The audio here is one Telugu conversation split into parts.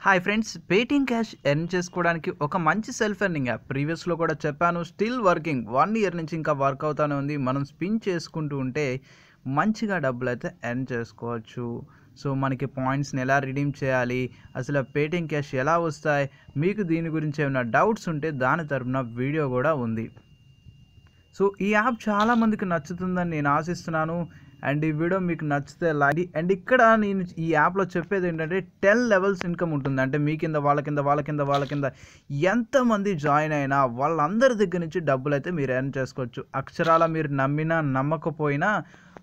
Hi friends, Paytm cash earn చేసుకోవడానికి ఒక మంచి సెల్ఫ్ ఎర్నింగ్ యాప్ ప్రీవియస్లో కూడా చెప్పాను. స్టిల్ వర్కింగ్ 1 ఇయర్ నుంచి ఇంకా వర్క్ అవుతానే ఉంది. మనం స్పిన్ చేసుకుంటూ ఉంటే మంచిగా డబ్బులు అయితే ఎర్న్ చేసుకోవచ్చు. సో మనకి పాయింట్స్ని ఎలా రిడీమ్ చేయాలి, అసలు పేటిఎం క్యాష్ ఎలా వస్తాయి, మీకు దీని గురించి ఏమైనా డౌట్స్ ఉంటే దాని తరపున వీడియో కూడా ఉంది. సో ఈ యాప్ చాలామందికి నచ్చుతుందని నేను ఆశిస్తున్నాను. అండ్ ఈ వీడియో మీకు నచ్చితే లైక్. అండ్ ఇక్కడ నేను ఈ యాప్లో చెప్పేది ఏంటంటే 10 లెవెల్స్ ఇన్కమ్ ఉంటుంది. అంటే మీ కింద వాళ్ళ కింద ఎంతమంది జాయిన్ అయినా వాళ్ళందరి దగ్గర నుంచి డబ్బులు అయితే మీరు ఎర్న్ చేసుకోవచ్చు. అక్షరాల మీరు నమ్మినా నమ్మకపోయినా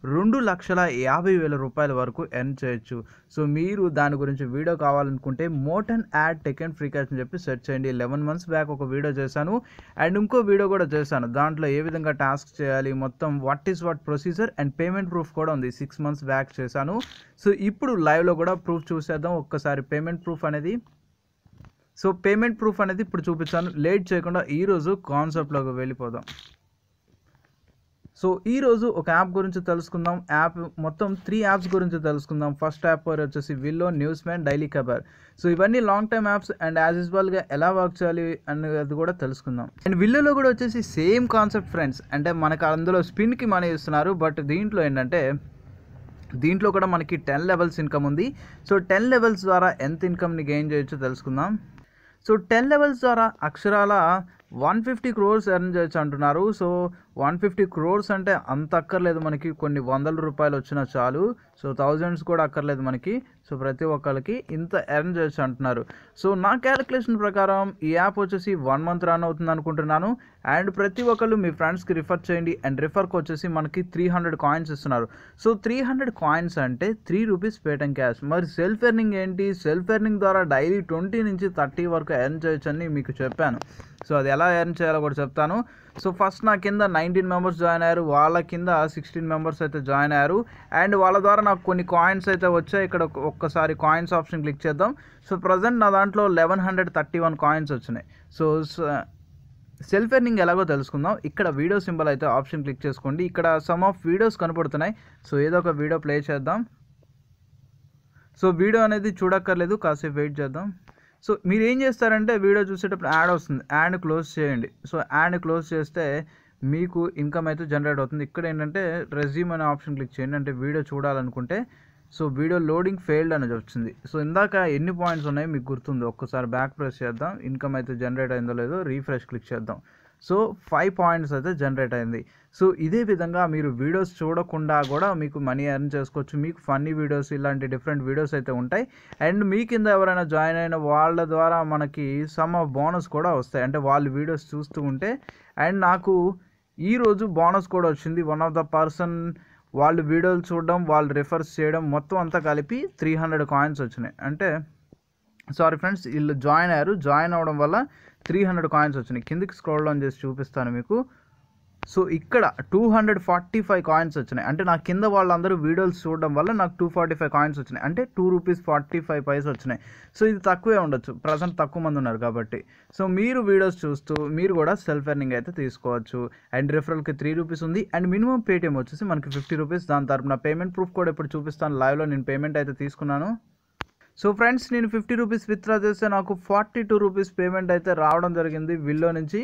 2,50,000 రూపాయల వరకు ఎర్న్ చేయొచ్చు. సో మీరు దాని గురించి వీడియో కావాలనుకుంటే మోటన్ ad tech and free cash అని చెప్పి సెర్చ్ చేయండి. 11 months బ్యాక్ ఒక వీడియో చేశాను అండ్ ఇంకో వీడియో కూడా చేశాను. దాంట్లో ఏ విధంగా టాస్క్ చేయాలి, మొత్తం what procedure and payment proof కూడా ఉంది. 6 months బ్యాక్ చేశాను. సో ఇప్పుడు లైవ్లో కూడా ప్రూఫ్ చూసేద్దాం ఒక్కసారి. పేమెంట్ ప్రూఫ్ అనేది ఇప్పుడు చూపించాను. లేట్ చేయకుండా ఈరోజు కాన్సెప్ట్లోకి వెళ్ళిపోదాం. సో ఈరోజు ఒక యాప్ గురించి తెలుసుకుందాం. యాప్ మొత్తం 3 యాప్స్ గురించి తెలుసుకుందాం. ఫస్ట్ యాప్ పేరు వచ్చేసి విల్లో, న్యూస్ మ్యాన్, డైలీ ఖబర్. సో ఇవన్నీ long time apps and as యూజువల్గా ఎలా వర్క్ చేయాలి అనేది కూడా తెలుసుకుందాం. అండ్ విల్లోలో కూడా వచ్చేసి సేమ్ కాన్సెప్ట్ ఫ్రెండ్స్. అంటే మనకు అందులో స్పిన్కి మనీ ఇస్తున్నారు. బట్ దీంట్లో ఏంటంటే దీంట్లో కూడా మనకి 10 లెవెల్స్ ఇన్కమ్ ఉంది. సో 10 లెవెల్స్ ద్వారా ఎంత ఇన్కమ్ని గెయిన్ చేయొచ్చో తెలుసుకుందాం. సో 10 లెవెల్స్ ద్వారా అక్షరాల 150 crores ఎర్న్ చేయొచ్చు అంటున్నారు. సో 150 crores అంటే అంత అక్కర్లేదు మనకి, కొన్ని వందల రూపాయలు వచ్చినా చాలు. సో థౌజండ్స్ కూడా అక్కర్లేదు మనకి. సో ప్రతి ఒక్కరికి ఇంత ఎర్న్ చేయొచ్చు అంటున్నారు. సో నా క్యాలిక్యులేషన్ ప్రకారం ఈ యాప్ వచ్చేసి 1 month రన్ అవుతుంది అనుకుంటున్నాను. అండ్ ప్రతి ఒక్కళ్ళు మీ ఫ్రెండ్స్కి రిఫర్ చేయండి. అండ్ రిఫర్కి వచ్చేసి మనకి 300 కాయిన్స్ ఇస్తున్నారు. సో 300 కాయిన్స్ అంటే 3 రూపీస్ పేటిఎం క్యాష్. మరి సెల్ఫ్ ఎర్నింగ్ ఏంటి? సెల్ఫ్ ఎర్నింగ్ ద్వారా డైలీ 20 నుంచి 30 వరకు ఎర్న్ చేయొచ్చు అని మీకు చెప్పాను. సో అది ఎలా ఎర్న్ చేయాలో కూడా చెప్తాను. సో ఫస్ట్ నా కింద 19 members జాయిన్ అయ్యారు. వాళ్ళ కింద 16 members అయితే జాయిన్ అయ్యారు. అండ్ వాళ్ళ ద్వారా నాకు కొన్ని కాయిన్స్ అయితే వచ్చాయి. ఇక్కడ ఒక్కసారి కాయిన్స్ ఆప్షన్ క్లిక్ చేద్దాం. సో ప్రజెంట్ నా దాంట్లో 1131 కాయిన్స్ వచ్చినాయి. సో సెల్ఫ్ ఎర్నింగ్ ఎలాగో తెలుసుకుందాం. ఇక్కడ వీడియో సింబల్ అయితే ఆప్షన్ క్లిక్ చేసుకోండి. ఇక్కడ సమ్ ఆఫ్ వీడియోస్ కనపడుతున్నాయి. సో ఏదో ఒక వీడియో ప్లే చేద్దాం. సో వీడియో అనేది చూడక్కర్లేదు, కాసేపు వెయిట్ చేద్దాం. సో మీరు ఏం చేస్తారంటే వీడియో చూసేటప్పుడు యాడ్ వస్తుంది, యాడ్ క్లోజ్ చేయండి. సో యాడ్ క్లోజ్ చేస్తే మీకు ఇన్కమ్ అయితే జనరేట్ అవుతుంది. ఇక్కడ ఏంటంటే రెజ్యూమ్ అనే ఆప్షన్ క్లిక్ చేయండి. అంటే వీడియో చూడాలనుకుంటే సో వీడియో లోడింగ్ ఫెయిల్డ్ అనేది వచ్చింది. సో ఇందాక ఎన్ని పాయింట్స్ ఉన్నాయో మీకు గుర్తుంది. ఒక్కసారి బ్యాక్ ప్రెస్ చేద్దాం. ఇన్కమ్ అయితే జనరేట్ అయిందో లేదో రీఫ్రెష్ క్లిక్ చేద్దాం. సో 5 points అయితే జనరేట్ అయింది. సో ఇదే విధంగా మీరు వీడియోస్ చూడకుండా కూడా మీకు మనీ ఎర్న్ చేసుకోవచ్చు. మీకు ఫన్నీ వీడియోస్ ఇలాంటి డిఫరెంట్ వీడియోస్ అయితే ఉంటాయి. అండ్ మీ కింద ఎవరైనా జాయిన్ అయిన వాళ్ళ ద్వారా మనకి సమ్ ఆఫ్ బోనస్ కూడా వస్తాయి. అంటే వాళ్ళు వీడియోస్ చూస్తూ ఉంటే. అండ్ నాకు ఈరోజు బోనస్ కూడా వచ్చింది. వన్ ఆఫ్ ద పర్సన్ వాళ్ళు వీడియోలు చూడడం, వాళ్ళు రిఫర్స్ చేయడం మొత్తం అంతా కలిపి 300 కాయిన్స్ వచ్చినాయి. అంటే సారీ ఫ్రెండ్స్, వీళ్ళు జాయిన్ అయ్యారు. జాయిన్ అవ్వడం వల్ల 300 కాయిన్స్ వచ్చినాయి. కిందికి స్క్రోల్ డౌన్ చేసి చూపిస్తాను మీకు. సో ఇక్కడ 245 కాయిన్స్ వచ్చినాయి. అంటే నా కింద వాళ్ళందరూ వీడియోస్ చూడడం వల్ల నాకు 245 కాయిన్స్ వచ్చినాయి. అంటే 2 రూపీస్ 45 పైసా వచ్చినాయి. సో ఇది తక్కువే ఉండొచ్చు, ప్రజెంట్ తక్కువ మంది ఉన్నారు కాబట్టి. సో మీరు వీడియోస్ చూస్తూ మీరు కూడా సెల్ఫ్ ఎర్నింగ్ అయితే తీసుకోవచ్చు. అండ్ రిఫరల్కి 3 రూపీస్ ఉంది. అండ్ మినిమం పేటిఎం వచ్చేసి మనకి 50 రూపీస్. దాని తరపున పేమెంట్ ప్రూఫ్ కూడా ఇప్పుడు చూపిస్తాను. లైవ్లో నేను పేమెంట్ అయితే తీసుకున్నాను. సో ఫ్రెండ్స్, నేను 50 రూపీస్ విత్డ్రా చేస్తే నాకు 42 రూపీస్ పేమెంట్ అయితే రావడం జరిగింది విల్లో నుంచి.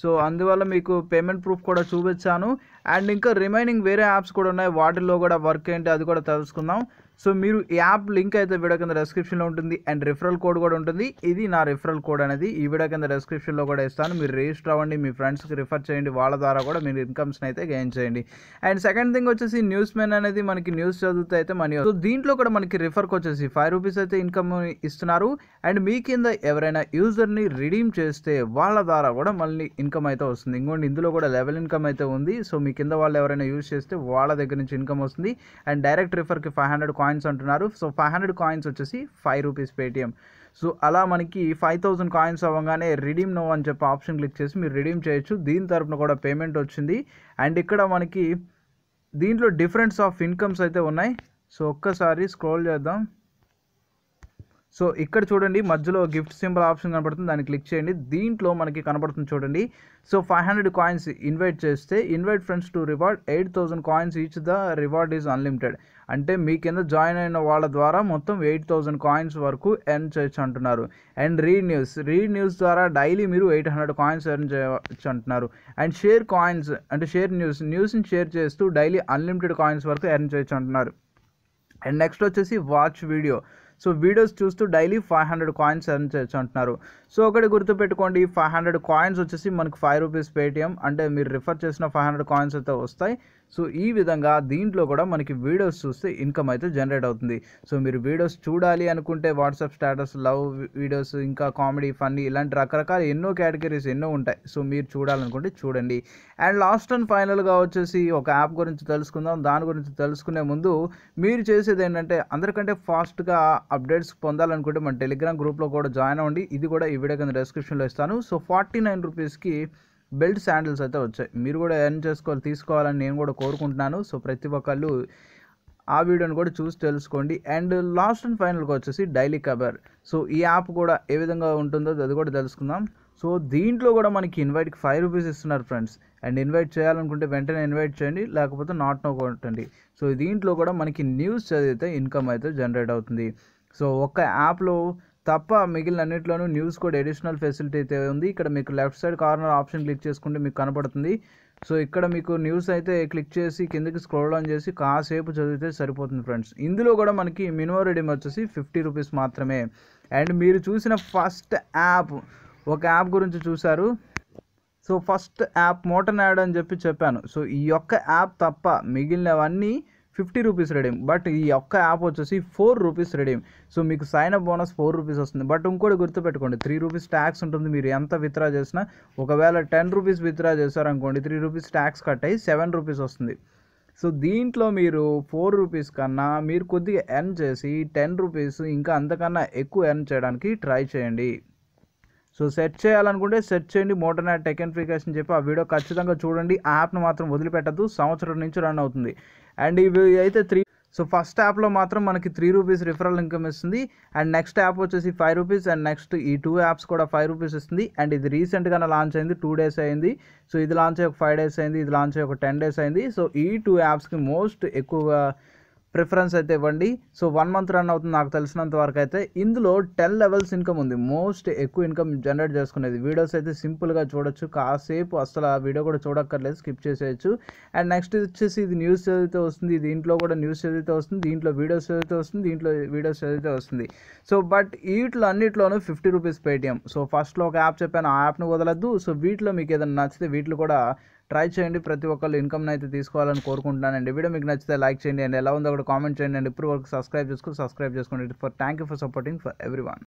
సో అందువల్ల మీకు పేమెంట్ ప్రూఫ్ కూడా చూపించాను. అండ్ ఇంకా రిమైనింగ్ వేరే యాప్స్ కూడా ఉన్నాయి. వాటిల్లో కూడా వర్క్ ఏంటి అది కూడా తెలుసుకుందాం. సో మీరు ఈ యాప్ లింక్ అయితే వీడియో కింద డిస్క్రిప్షన్లో ఉంటుంది. అండ్ రిఫరల్ కోడ్ కూడా ఉంటుంది. ఇది నా రిఫరల్ కోడ్ అనేది ఈ వీడియో కింద డిస్క్రిప్షన్లో కూడా ఇస్తాను. మీరు రిజిస్టర్ అవ్వండి, మీ ఫ్రెండ్స్కి రిఫర్ చేయండి. వాళ్ళ ద్వారా కూడా మీరు ఇన్కమ్స్ని అయితే గెయిన్ చేయండి. అండ్ సెకండ్ థింగ్ వచ్చేసి న్యూస్ మ్యాన్ అనేది మనకి న్యూస్ చదివితే అయితే మనీ. సో దీంట్లో కూడా మనకి రిఫర్కి వచ్చేసి 5 రూపీస్ అయితే ఇన్కమ్ ఇస్తున్నారు. అండ్ మీ కింద ఎవరైనా యూజర్ని రిడీమ్ చేస్తే వాళ్ళ ద్వారా కూడా మళ్ళీ ఇన్కమ్ అయితే వస్తుంది. ఇంకోటి ఇందులో కూడా లెవెల్ ఇన్కమ్ అయితే ఉంది. సో మీ కింద వాళ్ళు ఎవరైనా యూజ్ చేస్తే వాళ్ళ దగ్గర నుంచి ఇన్కమ్ వస్తుంది. అండ్ డైరెక్ట్ రిఫర్కి 500 కాయిన్స్ అంటున్నారు. సో 500 కాయిన్స్ వచ్చేసి 5 రూపీస్ పేటిఎం. సో అలా మనకి 5000 కాయిన్స్ అవ్వగానే రిడీమ్ నో అని చెప్పి ఆప్షన్ క్లిక్ చేసి మీరు రిడీమ్ చేయొచ్చు. దీని తరపున కూడా పేమెంట్ వచ్చింది. అండ్ ఇక్కడ మనకి దీంట్లో డిఫరెన్స్ ఆఫ్ ఇన్కమ్స్ అయితే ఉన్నాయి. సో ఒక్కసారి స్క్రోల్ చేద్దాం. సో ఇక్కడ చూడండి మధ్యలో గిఫ్ట్ సింబల్ ఆప్షన్ కనబడుతుంది, దాన్ని క్లిక్ చేయండి. దీంట్లో మనకి కనబడుతుంది చూడండి. సో 500 కాయిన్స్ ఇన్వైట్ చేస్తే invite friends to reward 8000 coins each the reward is unlimited. అంటే మీ కింద జాయిన్ అయిన వాళ్ళ ద్వారా మొత్తం 8000 కాయిన్స్ వరకు ఎర్న్ చేయొచ్చు అంటున్నారు. అండ్ రీడ్ న్యూస్ ద్వారా డైలీ మీరు 800 కాయిన్స్ ఎర్న్ చేయవచ్చు అంటున్నారు. అండ్ షేర్ కాయిన్స్ అంటే షేర్ న్యూస్ని షేర్ చేస్తూ డైలీ అన్లిమిటెడ్ కాయిన్స్ వరకు ఎర్న్ చేయొచ్చు అంటున్నారు. అండ్ నెక్స్ట్ వచ్చేసి వాచ్ వీడియో. సో వీడియోస్ చూస్తూ డైలీ 500 కాయిన్స్ ఎర్న్ చేయొచ్చు అంటున్నారు. సో ఒకటి గుర్తుపెట్టుకోండి, 500 కాయిన్స్ వచ్చేసి మనకు 5 రూపీస్ పేటిఎం, అంటే మీరు రిఫర్ చేసిన 500 కాయిన్స్ అయితే వస్తాయి. సో ఈ విధంగా దీంట్లో కూడా మనకి వీడియోస్ చూస్తే ఇన్కమ్ అయితే జనరేట్ అవుతుంది. సో మీరు వీడియోస్ చూడాలి అనుకుంటే వాట్సాప్ స్టేటస్, లవ్ వీడియోస్, ఇంకా కామెడీ, ఫన్నీ ఇలాంటి రకరకాల ఎన్నో కేటగిరీస్ ఎన్నో ఉంటాయి. సో మీరు చూడాలనుకుంటే చూడండి. అండ్ లాస్ట్ అండ్ ఫైనల్గా వచ్చేసి ఒక యాప్ గురించి తెలుసుకుందాం. దాని గురించి తెలుసుకునే ముందు మీరు చేసేది ఏంటంటే అందరికంటే ఫాస్ట్గా అప్డేట్స్ పొందాలనుకుంటే మన టెలిగ్రామ్ గ్రూప్లో కూడా జాయిన్ అవ్వండి. ఇది కూడా ఈ వీడియో కింద డిస్క్రిప్షన్లో ఇస్తాను. సో 49 రూపీస్కి బెల్ట్ శాండిల్స్ అయితే వచ్చాయి. మీరు కూడా ఎర్న్ తీసుకోవాలని నేను కూడా కోరుకుంటున్నాను. సో ప్రతి ఒక్కళ్ళు ఆ వీడియోని కూడా చూసి తెలుసుకోండి. అండ్ లాస్ట్ అండ్ ఫైనల్గా వచ్చేసి డైలీ కబర్. సో ఈ యాప్ కూడా ఏ విధంగా ఉంటుందో అది కూడా తెలుసుకుందాం. సో దీంట్లో కూడా మనకి ఇన్వైట్కి 5 రూపీస్ ఇస్తున్నారు ఫ్రెండ్స్. అండ్ ఇన్వైట్ చేయాలనుకుంటే వెంటనే ఇన్వైట్ చేయండి, లేకపోతే నాట్ నో కొట్టండి. సో దీంట్లో కూడా మనకి న్యూస్ చదివితే ఇన్కమ్ అయితే జనరేట్ అవుతుంది. సో ఒక్క యాప్లో తప్ప మిగిలిన అన్నింటిలోనూ న్యూస్ కూడా అడిషనల్ ఫెసిలిటీ అయితే ఉంది. ఇక్కడ మీకు left side corner option click చేసుకుంటే మీకు కనపడుతుంది. సో ఇక్కడ మీకు న్యూస్ అయితే క్లిక్ చేసి కిందకి స్క్రోల్ డౌన్ చేసి కాసేపు చదివితే సరిపోతుంది ఫ్రెండ్స్. ఇందులో కూడా మనకి మినిమం రీడింగ్ వచ్చేసి 50 రూపీస్ మాత్రమే. అండ్ మీరు చూసిన ఫస్ట్ యాప్, ఒక యాప్ గురించి చూశారు. సో ఫస్ట్ యాప్ మోటన్ యాడ్ అని చెప్పాను. సో ఈ యొక్క యాప్ తప్ప మిగిలినవన్నీ 50 రూపీస్ రెడీమ్. బట్ ఈ ఒక్క యాప్ వచ్చేసి 4 రూపీస్ రెడీమ్. సో మీకు సైన్ అప్ బోనస్ 4 రూపీస్ వస్తుంది. బట్ ఇంకోటి గుర్తుపెట్టుకోండి, 3 రూపీస్ ట్యాక్స్ ఉంటుంది మీరు ఎంత విత్డ్రా చేసినా. ఒకవేళ 10 రూపీస్ విత్డ్రా చేశారనుకోండి 3 రూపీస్ ట్యాక్స్ కట్ అయ్యి 7 రూపీస్ వస్తుంది. సో దీంట్లో మీరు 4 రూపీస్ కన్నా మీరు కొద్దిగా ఎర్న్ చేసి 10 రూపీస్ ఇంకా అంతకన్నా ఎక్కువ ఎర్న్ చేయడానికి ట్రై చేయండి. సో సెట్ చేయాలనుకుంటే సెట్ చేయండి మోటన్ యాడ్ టెక్ అండ్ ఫ్రీకేషన్ చెప్పి ఆ వీడియో ఖచ్చితంగా చూడండి. ఆ యాప్ను మాత్రం వదిలిపెట్టద్దు, సంవత్సరం నుంచి రన్ అవుతుంది. అండ్ ఇవి అయితే 3. సో ఫస్ట్ యాప్లో మాత్రం మనకి 3 రూపీస్ రిఫరల్ ఇన్కమ్ ఇస్తుంది. అండ్ నెక్స్ట్ యాప్ వచ్చేసి 5 రూపీస్. అండ్ నెక్స్ట్ ఈ 2 యాప్స్ కూడా 5 రూపీస్ ఇస్తుంది. అండ్ ఇది రీసెంట్గానే లాంచ్ అయింది, 2 డేస్ అయింది. సో ఇది లాంచ్ అయ్యి ఒక 5 డేస్ అయింది, ఇది లాంచ్ అయ్యి ఒక 10 డేస్ అయింది. సో ఈ 2 యాప్స్కి మోస్ట్ ఎక్కువగా ప్రిఫరెన్స్ అయితే ఇవ్వండి. సో 1 మంత్ రన్ అవుతుంది నాకు తెలిసినంత వరకు అయితే. ఇందులో 10 లెవెల్స్ ఇన్కమ్ ఉంది, మోస్ట్ ఎక్కువ ఇన్కమ్ జనరేట్ చేసుకునేది. వీడియోస్ అయితే సింపుల్గా చూడొచ్చు, కాసేపు అసలు ఆ వీడియో కూడా చూడక్కర్లేదు, స్కిప్ చేసేయచ్చు. అండ్ నెక్స్ట్ వచ్చేసి ఇది న్యూస్ చదివితే వస్తుంది, దీంట్లో కూడా న్యూస్ చదివితే వస్తుంది, దీంట్లో వీడియోస్ చదివితే వస్తుంది, దీంట్లో వీడియోస్ చదివితే వస్తుంది. సో బట్ వీటిలో అన్నింటిలోనూ 50 రూపీస్ పేటిఎం. సో ఫస్ట్లో ఒక యాప్ చెప్పాను, ఆ యాప్ను వదలద్దు. సో వీటిలో మీకు ఏదైనా నచ్చితే వీటిలో కూడా ట్రై చేయండి. ప్రతి ఒక్కళ్ళు ఇన్కమ్ని అయితే తీసుకోవాలని కోరుకుంటున్నానండి. వీడియో మీకు నచ్చితే లైక్ చేయండి, అండ్ ఎలా ఉందో కూడా కామెంట్ చేయండి. అండ్ ఇప్పుడు వరకు సబ్స్క్రైబ్ చేసుకోండి. Thank you for supporting for everyone.